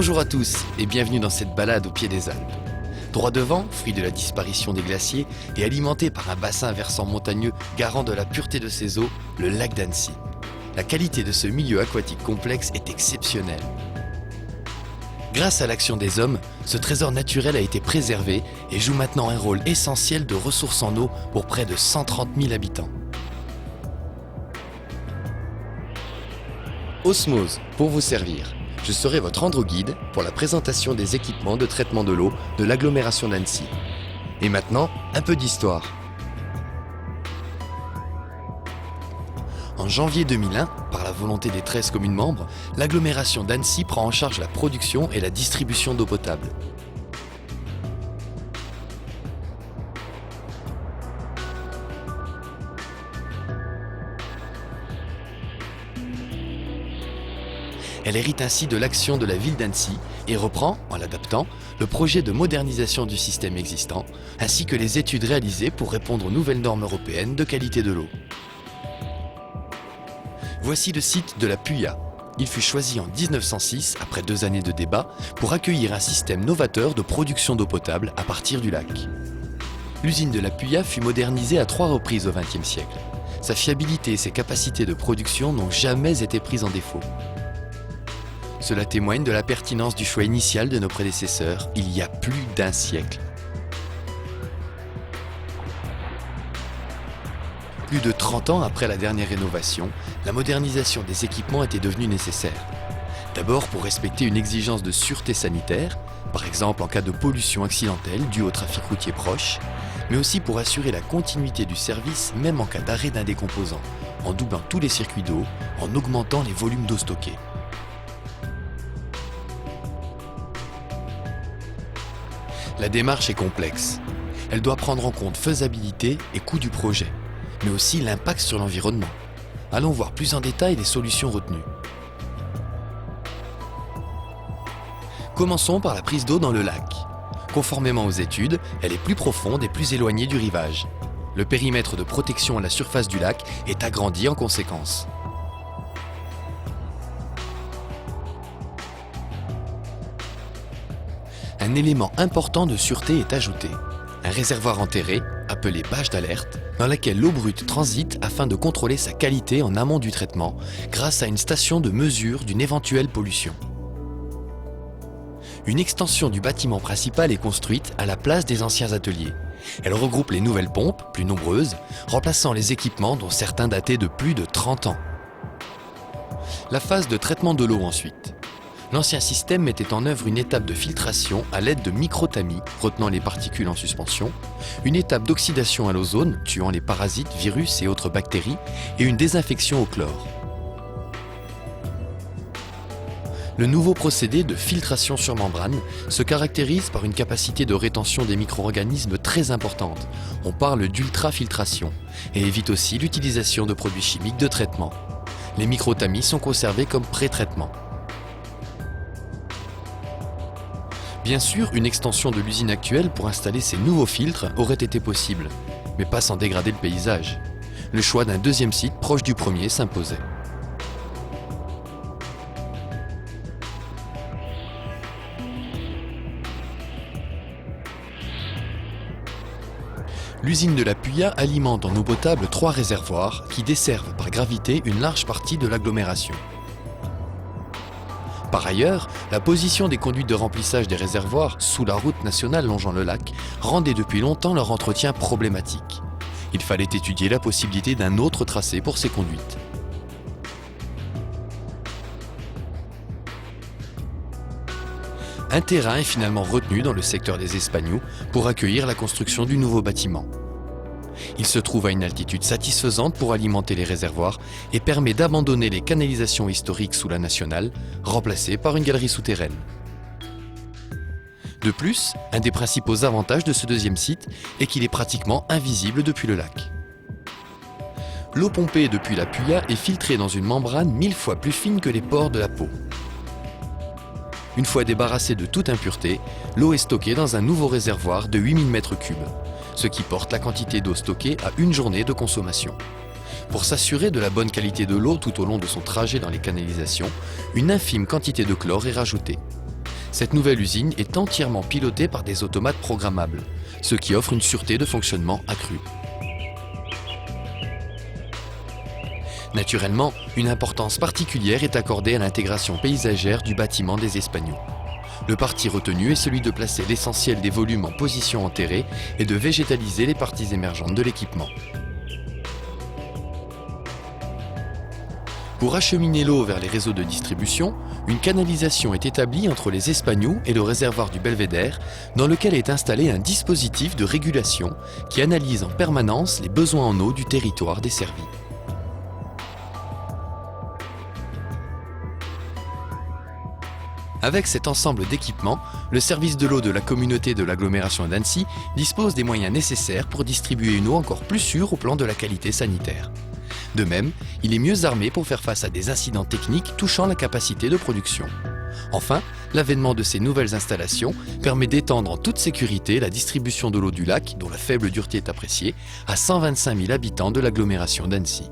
Bonjour à tous et bienvenue dans cette balade au pied des Alpes. Droit devant, fruit de la disparition des glaciers et alimenté par un bassin versant montagneux garant de la pureté de ses eaux, le lac d'Annecy. La qualité de ce milieu aquatique complexe est exceptionnelle. Grâce à l'action des hommes, ce trésor naturel a été préservé et joue maintenant un rôle essentiel de ressource en eau pour près de 130 000 habitants. Osmose, pour vous servir. Je serai votre andro-guide pour la présentation des équipements de traitement de l'eau de l'agglomération d'Annecy. Et maintenant, un peu d'histoire. En janvier 2001, par la volonté des 13 communes membres, l'agglomération d'Annecy prend en charge la production et la distribution d'eau potable. Elle hérite ainsi de l'action de la ville d'Annecy et reprend, en l'adaptant, le projet de modernisation du système existant, ainsi que les études réalisées pour répondre aux nouvelles normes européennes de qualité de l'eau. Voici le site de la Puya. Il fut choisi en 1906, après 2 années de débats, pour accueillir un système novateur de production d'eau potable à partir du lac. L'usine de la Puya fut modernisée à 3 reprises au XXe siècle. Sa fiabilité et ses capacités de production n'ont jamais été prises en défaut. Cela témoigne de la pertinence du choix initial de nos prédécesseurs il y a plus d'1 siècle. Plus de 30 ans après la dernière rénovation, la modernisation des équipements était devenue nécessaire. D'abord pour respecter une exigence de sûreté sanitaire, par exemple en cas de pollution accidentelle due au trafic routier proche, mais aussi pour assurer la continuité du service même en cas d'arrêt d'un des composants, en doublant tous les circuits d'eau, en augmentant les volumes d'eau stockés. La démarche est complexe. Elle doit prendre en compte faisabilité et coût du projet, mais aussi l'impact sur l'environnement. Allons voir plus en détail les solutions retenues. Commençons par la prise d'eau dans le lac. Conformément aux études, elle est plus profonde et plus éloignée du rivage. Le périmètre de protection à la surface du lac est agrandi en conséquence. Un élément important de sûreté est ajouté. Un réservoir enterré, appelé bâche d'alerte, dans laquelle l'eau brute transite afin de contrôler sa qualité en amont du traitement, grâce à une station de mesure d'une éventuelle pollution. Une extension du bâtiment principal est construite à la place des anciens ateliers. Elle regroupe les nouvelles pompes, plus nombreuses, remplaçant les équipements dont certains dataient de plus de 30 ans. La phase de traitement de l'eau ensuite. L'ancien système mettait en œuvre une étape de filtration à l'aide de microtamis retenant les particules en suspension, une étape d'oxydation à l'ozone tuant les parasites, virus et autres bactéries et une désinfection au chlore. Le nouveau procédé de filtration sur membrane se caractérise par une capacité de rétention des micro-organismes très importante. On parle d'ultrafiltration et évite aussi l'utilisation de produits chimiques de traitement. Les microtamis sont conservés comme pré-traitement. Bien sûr, une extension de l'usine actuelle pour installer ces nouveaux filtres aurait été possible, mais pas sans dégrader le paysage. Le choix d'un deuxième site proche du premier s'imposait. L'usine de la Puya alimente en eau potable 3 réservoirs qui desservent par gravité une large partie de l'agglomération. Par ailleurs, la position des conduites de remplissage des réservoirs sous la route nationale longeant le lac rendait depuis longtemps leur entretien problématique. Il fallait étudier la possibilité d'un autre tracé pour ces conduites. Un terrain est finalement retenu dans le secteur des Espagnols pour accueillir la construction du nouveau bâtiment. Il se trouve à une altitude satisfaisante pour alimenter les réservoirs et permet d'abandonner les canalisations historiques sous la nationale, remplacées par une galerie souterraine. De plus, un des principaux avantages de ce deuxième site est qu'il est pratiquement invisible depuis le lac. L'eau pompée depuis la Puya est filtrée dans une membrane 1000 fois plus fine que les pores de la peau. Une fois débarrassée de toute impureté, l'eau est stockée dans un nouveau réservoir de 8000 m3, ce qui porte la quantité d'eau stockée à une journée de consommation. Pour s'assurer de la bonne qualité de l'eau tout au long de son trajet dans les canalisations, une infime quantité de chlore est rajoutée. Cette nouvelle usine est entièrement pilotée par des automates programmables, ce qui offre une sûreté de fonctionnement accrue. Naturellement, une importance particulière est accordée à l'intégration paysagère du bâtiment des Espagnols. Le parti retenu est celui de placer l'essentiel des volumes en position enterrée et de végétaliser les parties émergentes de l'équipement. Pour acheminer l'eau vers les réseaux de distribution, une canalisation est établie entre les Espagnols et le réservoir du Belvédère, dans lequel est installé un dispositif de régulation qui analyse en permanence les besoins en eau du territoire desservi. Avec cet ensemble d'équipements, le service de l'eau de la communauté de l'agglomération d'Annecy dispose des moyens nécessaires pour distribuer une eau encore plus sûre au plan de la qualité sanitaire. De même, il est mieux armé pour faire face à des incidents techniques touchant la capacité de production. Enfin, l'avènement de ces nouvelles installations permet d'étendre en toute sécurité la distribution de l'eau du lac, dont la faible dureté est appréciée, à 125 000 habitants de l'agglomération d'Annecy.